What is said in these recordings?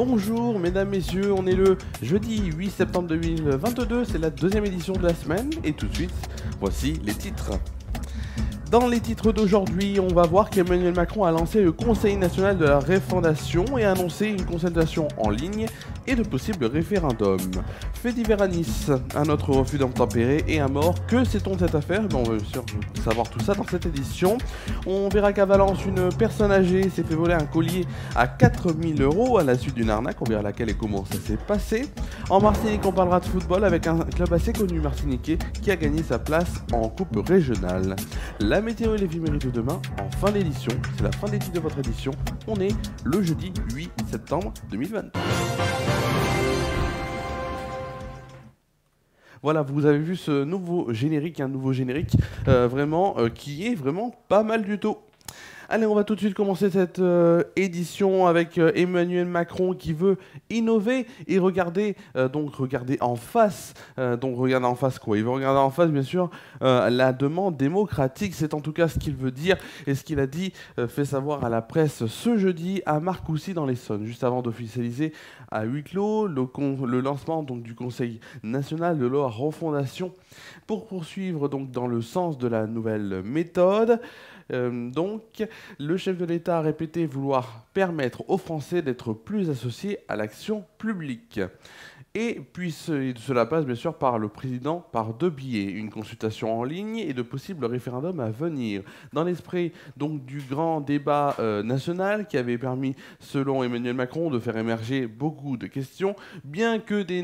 Bonjour mesdames, messieurs, on est le jeudi 8 septembre 2022, c'est la deuxième édition de la semaine et tout de suite, voici les titres. Dans les titres d'aujourd'hui, on va voir qu'Emmanuel Macron a lancé le Conseil national de la refondation et a annoncé une consultation en ligne et de possibles référendums. Fait divers à Nice, un autre refus d'obtempérer et un mort. Que sait-on de cette affaire? On veut bien sûr savoir tout ça dans cette édition. On verra qu'à Valence, une personne âgée s'est fait voler un collier à 4000 € à la suite d'une arnaque. On verra laquelle et comment ça s'est passé. En Martinique, on parlera de football avec un club assez connu martiniquais qui a gagné sa place en coupe régionale. La météo et les éphémérides de demain en fin d'édition. C'est la fin des titres de votre édition. On est le jeudi 8 septembre 2022. Voilà, vous avez vu ce nouveau générique, un nouveau générique qui est vraiment pas mal du tout. Allez, on va tout de suite commencer cette édition avec Emmanuel Macron qui veut innover et regarder en face. Regarder en face quoi? Il veut regarder en face, bien sûr, la demande démocratique. C'est en tout cas ce qu'il veut dire et ce qu'il a dit, fait savoir à la presse ce jeudi à Marcoussis dans l'Essonne, juste avant d'officialiser à huis clos le lancement donc, du Conseil national de la refondation pour poursuivre donc, dans le sens de la nouvelle méthode. Le chef de l'État a répété vouloir permettre aux Français d'être plus associés à l'action publique. Et puis cela passe bien sûr par le président par deux biais, une consultation en ligne et de possibles référendums à venir. Dans l'esprit donc du grand débat national qui avait permis, selon Emmanuel Macron, de faire émerger beaucoup de questions, bien que de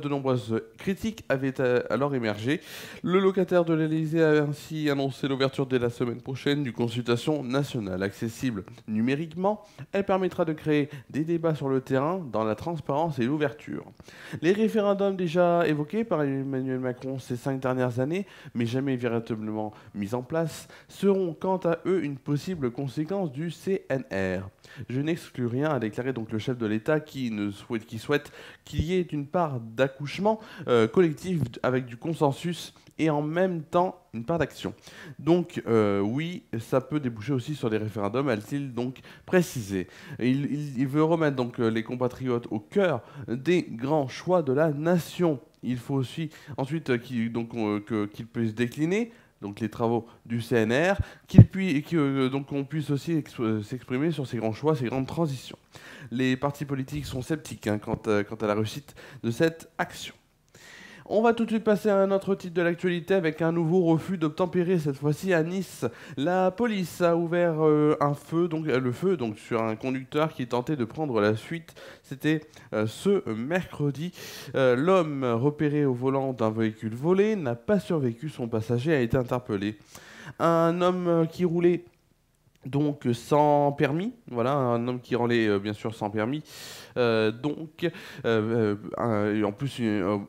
nombreuses critiques avaient alors émergé. Le locataire de l'Élysée a ainsi annoncé l'ouverture dès la semaine prochaine d'une consultation nationale accessible numériquement. Elle permettra de créer des débats sur le terrain dans la transparence et l'ouverture. Les référendums déjà évoqués par Emmanuel Macron ces 5 dernières années, mais jamais véritablement mis en place, seront quant à eux une possible conséquence du CNR. Je n'exclus rien, a déclaré donc le chef de l'État qui souhaite qu'il y ait une part d'accouchement collectif avec du consensus et en même temps une part d'action. Donc oui, ça peut déboucher aussi sur des référendums, a-t-il donc précisé. Il veut remettre donc les compatriotes au cœur des grands choix de la nation. Il faut aussi ensuite qu'ils puissent décliner donc les travaux du CNR, qu'on puisse aussi s'exprimer sur ces grands choix, ces grandes transitions. Les partis politiques sont sceptiques quant à la réussite de cette action. On va tout de suite passer à un autre titre de l'actualité avec un nouveau refus d'obtempérer, cette fois-ci à Nice. La police a ouvert le feu sur un conducteur qui tentait de prendre la fuite. C'était ce mercredi. L'homme repéré au volant d'un véhicule volé n'a pas survécu, son passager a été interpellé. Un homme qui roulait donc sans permis, voilà, un homme qui roulait bien sûr sans permis, en plus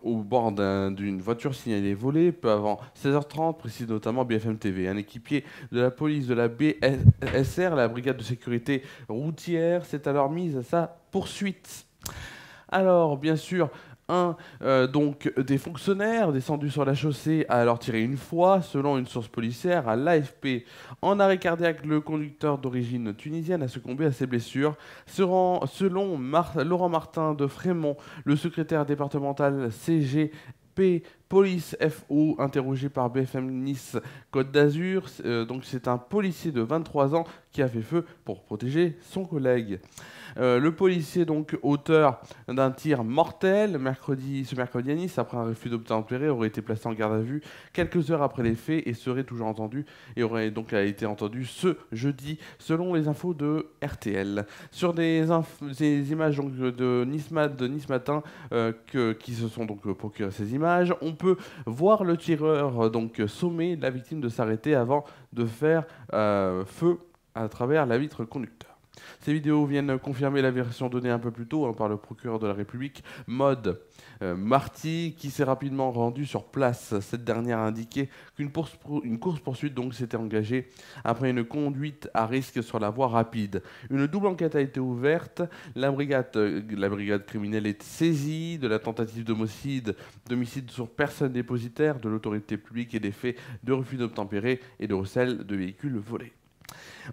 au bord d'une voiture signalée volée peu avant 16h30, précise notamment BFM TV. Un équipier de la police de la BSR, la brigade de sécurité routière, s'est alors mise à sa poursuite. Alors bien sûr, des fonctionnaires descendus sur la chaussée a alors tiré une fois, selon une source policière à l'AFP. En arrêt cardiaque, le conducteur d'origine tunisienne a succombé à ses blessures. Selon Laurent Martin de Frémont, le secrétaire départemental CGP Police FO, interrogé par BFM Nice Côte d'Azur, c'est un policier de 23 ans qui a fait feu pour protéger son collègue. Le policier, donc auteur d'un tir mortel, ce mercredi à Nice, après un refus d'obtempérer, aurait été placé en garde à vue quelques heures après les faits et serait toujours entendu et aurait donc été entendu ce jeudi, selon les infos de RTL. Sur des images donc, de Nice Matin qui se sont donc procurées ces images, on peut voir le tireur sommer la victime de s'arrêter avant de faire feu à travers la vitre conducteur. Ces vidéos viennent confirmer la version donnée un peu plus tôt par le procureur de la République, Maud Marty, qui s'est rapidement rendu sur place. Cette dernière a indiqué qu'une course-poursuite s'était engagée après une conduite à risque sur la voie rapide. Une double enquête a été ouverte. La brigade criminelle est saisie de la tentative d'homicide sur personne dépositaire de l'autorité publique et des faits de refus d'obtempérer et de recel de véhicules volés.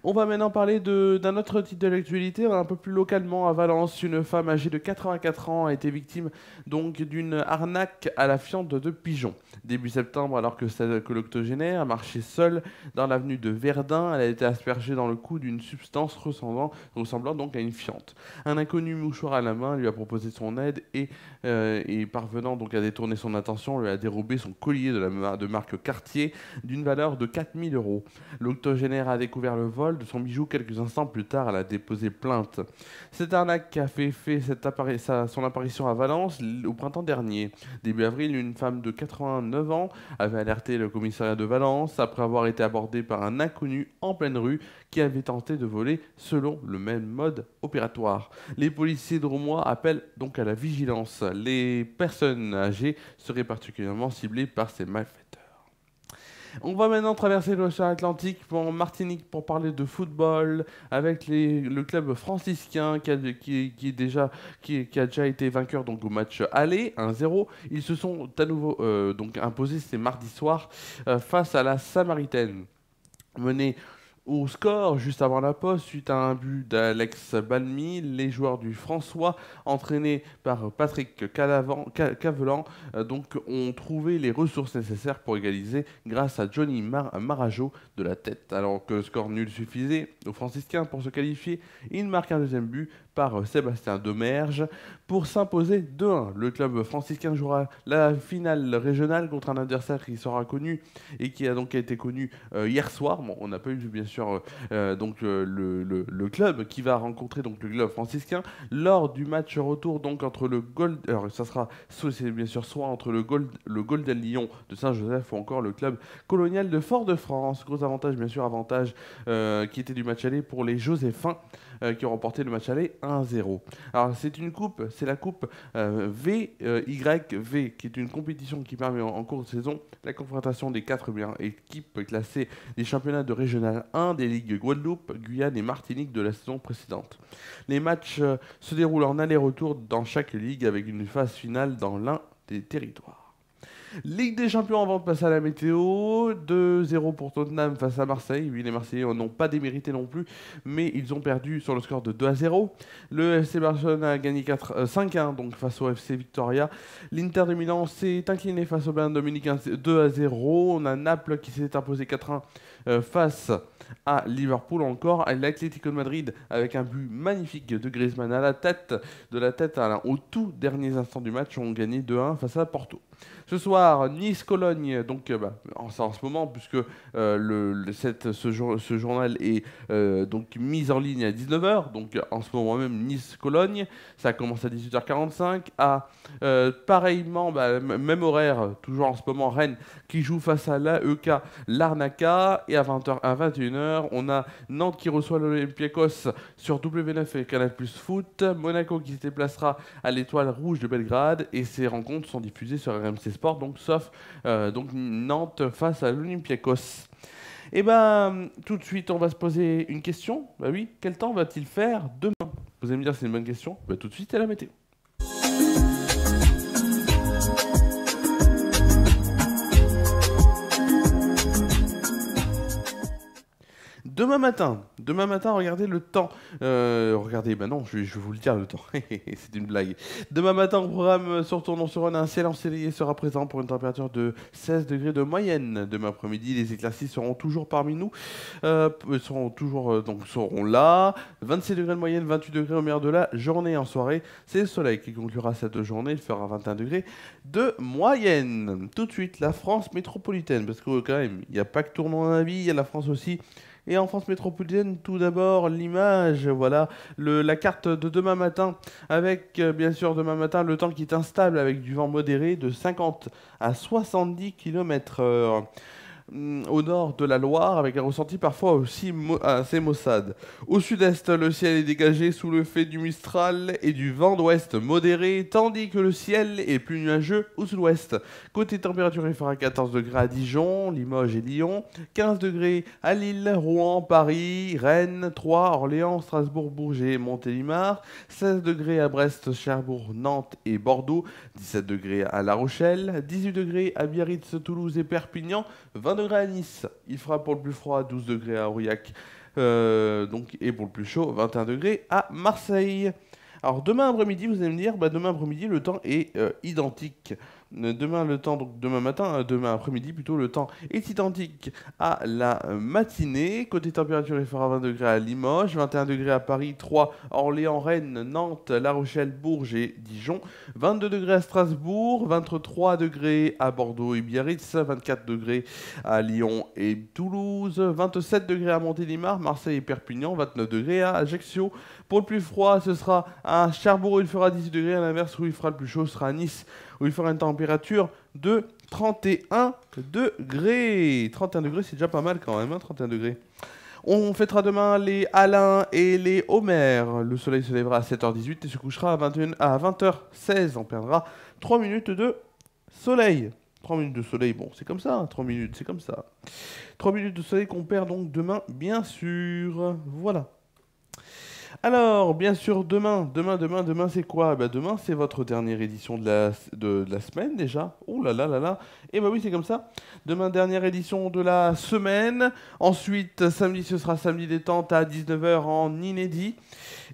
On va maintenant parler d'un autre titre de l'actualité, un peu plus localement à Valence. Une femme âgée de 84 ans a été victime donc d'une arnaque à la fiente de pigeons. Début septembre, alors que l'octogénaire marchait seule dans l'avenue de Verdun, elle a été aspergée dans le cou d'une substance ressemblant donc à une fiente. Un inconnu mouchoir à la main lui a proposé son aide et parvenant donc à détourner son attention, lui a dérobé son collier de marque Cartier d'une valeur de 4000 euros. L'octogénaire a découvert le vol de son bijou quelques instants plus tard. Elle a déposé plainte. Cette arnaque a fait son apparition à Valence au printemps dernier. Début avril, une femme de 89 ans avait alerté le commissariat de Valence après avoir été abordée par un inconnu en pleine rue qui avait tenté de voler selon le même mode opératoire. Les policiers drômois appellent donc à la vigilance. Les personnes âgées seraient particulièrement ciblées par ces malfaiteurs. On va maintenant traverser l'océan Atlantique pour Martinique pour parler de football avec le club franciscain qui a déjà été vainqueur donc, au match aller 1-0. Ils se sont à nouveau donc imposés, c'était mardi soir, face à la Samaritaine. Menés au score, juste avant la pause, suite à un but d'Alex Balmy, les joueurs du François, entraînés par Patrick Cavelan, donc, ont trouvé les ressources nécessaires pour égaliser grâce à Johnny Marajo de la tête. Alors que le score nul suffisait aux franciscains pour se qualifier, il marque un deuxième but par Sébastien Demerge pour s'imposer 2-1. Le club franciscain jouera la finale régionale contre un adversaire qui sera connu et qui a donc été connu hier soir. Bon, on n'a pas eu bien sûr le club qui va rencontrer donc le club franciscain lors du match retour donc entre le Gold. Alors ça sera c'est bien sûr soit entre le Golden Lion de Saint-Joseph ou encore le club colonial de Fort-de-France. Gros avantage bien sûr qui était du match aller pour les Joséphins qui ont remporté le match aller 1-0. Alors c'est une coupe, c'est la coupe VYV qui est une compétition qui permet en cours de saison la confrontation des 4 équipes classées des championnats de Régional 1 des ligues Guadeloupe, Guyane et Martinique de la saison précédente. Les matchs se déroulent en aller-retour dans chaque ligue avec une phase finale dans l'un des territoires. Ligue des Champions avant de passer à la météo, 2-0 pour Tottenham face à Marseille. Oui, les Marseillais n'ont pas démérité non plus, mais ils ont perdu sur le score de 2-0. Le FC Barcelone a gagné 5-1 donc face au FC Victoria. L'Inter de Milan s'est incliné face au Bayern de Munich 2-0. On a Naples qui s'est imposé 4-1 face à Liverpool, encore l'Atlético de Madrid avec un but magnifique de Griezmann à la tête, au tout dernier instant du match, ont gagné 2-1 face à Porto. Ce soir, Nice-Cologne, donc en ce moment, puisque ce journal est donc mis en ligne à 19h, donc en ce moment même Nice-Cologne, ça commence à 18h45, pareillement, même horaire, toujours en ce moment, Rennes qui joue face à l'AEK Larnaca, et à 21h, on a Nantes qui reçoit l'Olympiakos sur W9 et Canal Plus Foot, Monaco qui se déplacera à l'Étoile Rouge de Belgrade, et ces rencontres sont diffusées sur RMC Sport, donc sauf donc Nantes face à l'Olympiakos. Et tout de suite, on va se poser une question. Bah oui, quel temps va-t-il faire demain? Vous allez me dire, c'est une bonne question. Tout de suite, c'est la météo. Demain matin, regardez le temps. Regardez, non, je vais vous le dire le temps. C'est une blague. Demain matin, au programme sur Tournon-sur-Rhône, un ciel ensoleillé sera présent pour une température de 16 degrés de moyenne. Demain après-midi, les éclaircies seront toujours parmi nous. Seront là. 26 degrés de moyenne, 28 degrés au meilleur de la journée. En soirée, c'est le soleil qui conclura cette journée. Il fera 21 degrés de moyenne. Tout de suite, la France métropolitaine. Parce que quand même, il n'y a pas que Tournon dans la vie, il y a la France aussi. Et en France métropolitaine, tout d'abord, l'image, voilà, la carte de demain matin, avec bien sûr demain matin le temps qui est instable avec du vent modéré de 50 à 70 km/h. Au nord de la Loire, avec un ressenti parfois aussi assez maussade. Au sud-est, le ciel est dégagé sous le fait du Mistral et du vent d'ouest modéré, tandis que le ciel est plus nuageux au sud-ouest. Côté température, il fera 14 degrés à Dijon, Limoges et Lyon, 15 degrés à Lille, Rouen, Paris, Rennes, Troyes, Orléans, Strasbourg, Bourget, Montélimar, 16 degrés à Brest, Cherbourg, Nantes et Bordeaux, 17 degrés à La Rochelle, 18 degrés à Biarritz, Toulouse et Perpignan, 20 degrés à Nice, il fera pour le plus froid 12 degrés à Aurillac, Donc, et pour le plus chaud, 21 degrés à Marseille. Alors demain après-midi, vous allez me dire, demain après-midi, le temps est identique. Demain, le temps, donc demain matin, demain après-midi plutôt, le temps est identique à la matinée. Côté température, il fera 20 degrés à Limoges, 21 degrés à Paris, 3, Orléans, Rennes, Nantes, La Rochelle, Bourges et Dijon, 22 degrés à Strasbourg, 23 degrés à Bordeaux et Biarritz, 24 degrés à Lyon et Toulouse, 27 degrés à Montélimar, Marseille et Perpignan, 29 degrés à Ajaccio. Pour le plus froid, ce sera à Cherbourg où il fera 18 degrés, à l'inverse où il fera le plus chaud, ce sera à Nice où il fera une température de 31 degrés. 31 degrés, c'est déjà pas mal quand même, 31 degrés. On fêtera demain les Alain et les Homer. Le soleil se lèvera à 7h18 et se couchera à 20h16. On perdra 3 minutes de soleil. 3 minutes de soleil, bon, c'est comme ça, 3 minutes, c'est comme ça. 3 minutes de soleil qu'on perd donc demain, bien sûr. Voilà. Alors, bien sûr, demain, c'est quoi? Demain, c'est votre dernière édition de la semaine déjà. Oh là là là là. Et oui, c'est comme ça. Demain, dernière édition de la semaine. Ensuite, samedi, ce sera samedi détente à 19h en inédit.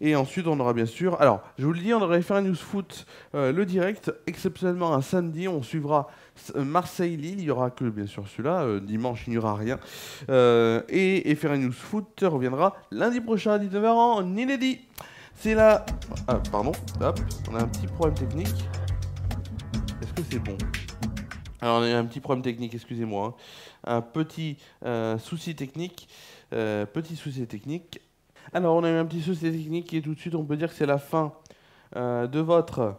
Et ensuite, on aura bien sûr... Alors, je vous le dis, on aurait fait un news foot, le direct. Exceptionnellement, un samedi, on suivra Marseille-Lille. Il n'y aura que, bien sûr, celui-là. Dimanche, il n'y aura rien. Et faire un news foot reviendra lundi prochain à 19h en inédit. C'est là... Ah, pardon. Hop, on a un petit problème technique. Est-ce que c'est bon? Alors, on a un petit problème technique, excusez-moi. Un petit souci technique. Alors, on a eu un petit souci technique et tout de suite, on peut dire que c'est la fin de votre...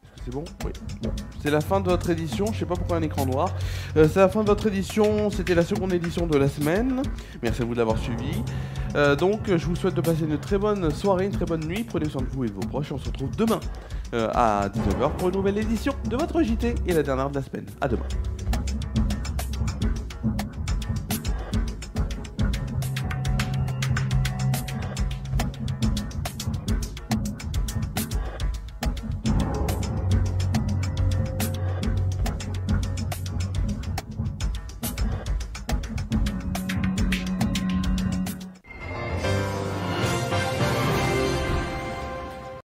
Est-ce que c'est bon? Oui. Bon. C'est la fin de votre édition. Je sais pas pourquoi un écran noir. C'est la fin de votre édition. C'était la seconde édition de la semaine. Merci à vous de l'avoir suivi. Donc, je vous souhaite de passer une très bonne soirée, une très bonne nuit. Prenez soin de vous et de vos proches. On se retrouve demain à 19h pour une nouvelle édition de votre JT et la dernière de la semaine. À demain.